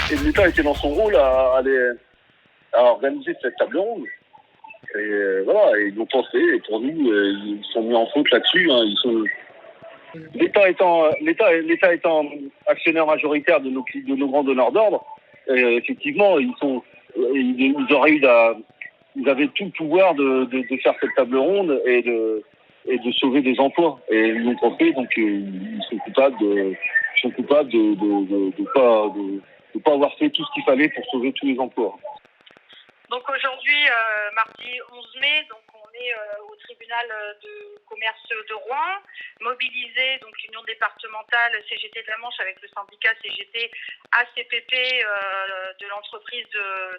Et l'État était dans son rôle à organiser cette table ronde. Et voilà, ils l'ont pensé. Et pour nous, ils sont mis en faute là-dessus. Hein. L'État étant actionnaire majoritaire de nos grands donneurs d'ordre, effectivement, ils avaient tout le pouvoir de faire cette table ronde et de sauver des emplois. Et ils l'ont pas fait, donc ils sont coupables de pas avoir fait tout ce qu'il fallait pour sauver tous les emplois. Donc aujourd'hui, mardi 11 mai, donc on est au tribunal de commerce de Rouen, mobilisé donc l'union départementale CGT de la Manche avec le syndicat CGT ACPP de l'entreprise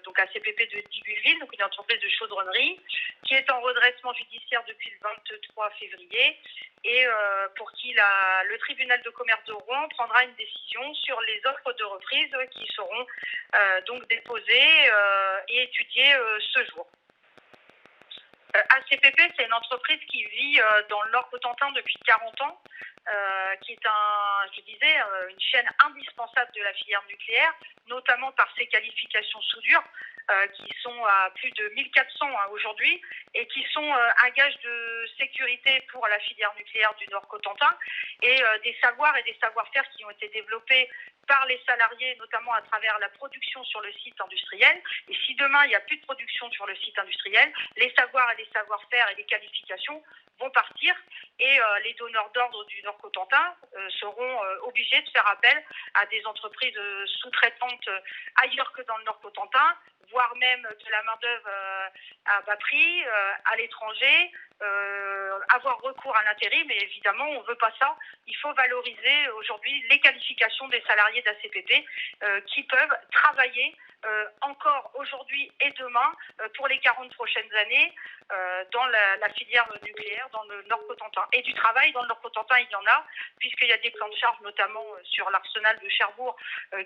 donc ACPP de Digulville, donc une entreprise de chaudronnerie qui est en redressement judiciaire depuis le 23 février et pour qui le tribunal de commerce de Rouen prendra une décision sur les offres de reprise qui seront donc déposées et étudiées ce jour. ACPP, c'est une entreprise qui vit dans le Nord-Cotentin depuis 40 ans, qui est une chaîne indispensable de la filière nucléaire, notamment par ses qualifications soudure, qui sont à plus de 1400 aujourd'hui, et qui sont un gage de sécurité pour la filière nucléaire du Nord-Cotentin, et des savoirs et des savoir-faire qui ont été développés par les salariés, notamment à travers la production sur le site industriel. Et si demain, il n'y a plus de production sur le site industriel, les savoirs et les savoir-faire et les qualifications vont partir et les donneurs d'ordre du Nord-Cotentin seront obligés de faire appel à des entreprises sous-traitantes ailleurs que dans le Nord-Cotentin, voire même de la main-d'œuvre à bas prix, à l'étranger, avoir recours à l'intérim, mais évidemment, on ne veut pas ça. Il faut valoriser aujourd'hui les qualifications des salariés d'ACPP qui peuvent travailler encore aujourd'hui et demain pour les 40 prochaines années dans la filière nucléaire dans le Nord-Cotentin. Et du travail dans le Nord-Cotentin, il y en a, puisqu'il y a des plans de charge, notamment sur l'arsenal de Cherbourg,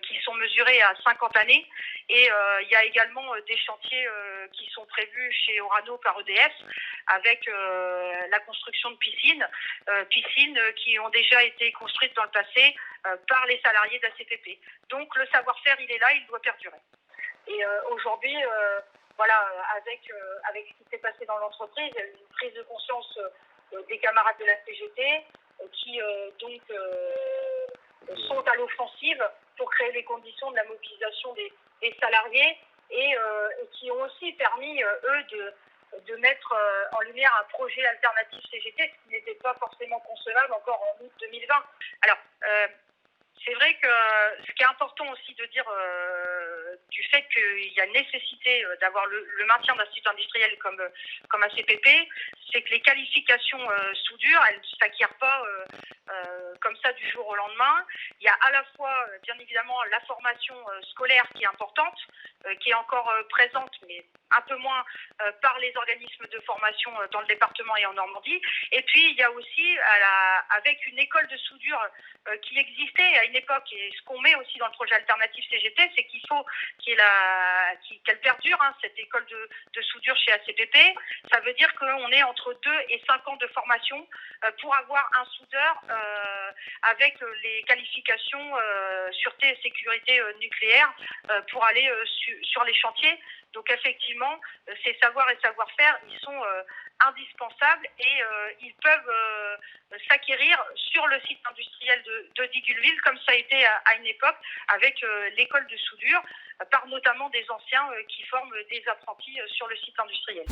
qui sont mesurés à 50 années. Et il y a également des chantiers qui sont prévus chez Orano par EDF, avec la construction de piscines qui ont déjà été construites dans le passé par les salariés d'ACPP. Donc le savoir-faire, il est là, il doit perdurer. Et aujourd'hui, avec ce qui s'est passé dans l'entreprise, il y a eu une prise de conscience des camarades de la CGT qui sont à l'offensive pour créer les conditions de la mobilisation des salariés et qui ont aussi permis, eux, de mettre en lumière un projet alternatif CGT, ce qui n'était pas forcément concevable encore en août 2020. Alors, c'est vrai que ce qui est important aussi de dire du fait qu'il y a nécessité d'avoir le maintien d'un site industriel comme ACPP, c'est que les qualifications soudure, elles ne s'acquièrent pas comme ça du jour au lendemain. Il y a à la fois, bien évidemment, la formation scolaire qui est importante, qui est encore présente, mais un peu moins par les organismes de formation dans le département et en Normandie. Et puis, il y a aussi, avec une école de soudure qui existait à une époque, et ce qu'on met aussi dans le projet alternatif CGT, c'est qu'il faut qu'elle perdure, cette école de soudure chez ACPP. Ça veut dire qu'on est entre 2 et 5 ans de formation pour avoir un soudeur avec les qualifications sûreté et sécurité nucléaire pour aller sur les chantiers. Donc effectivement, ces savoirs et savoir-faire, ils sont indispensables et ils peuvent s'acquérir sur le site industriel de Digulville, comme ça a été à une époque avec l'école de soudure, par notamment des anciens qui forment des apprentis sur le site industriel.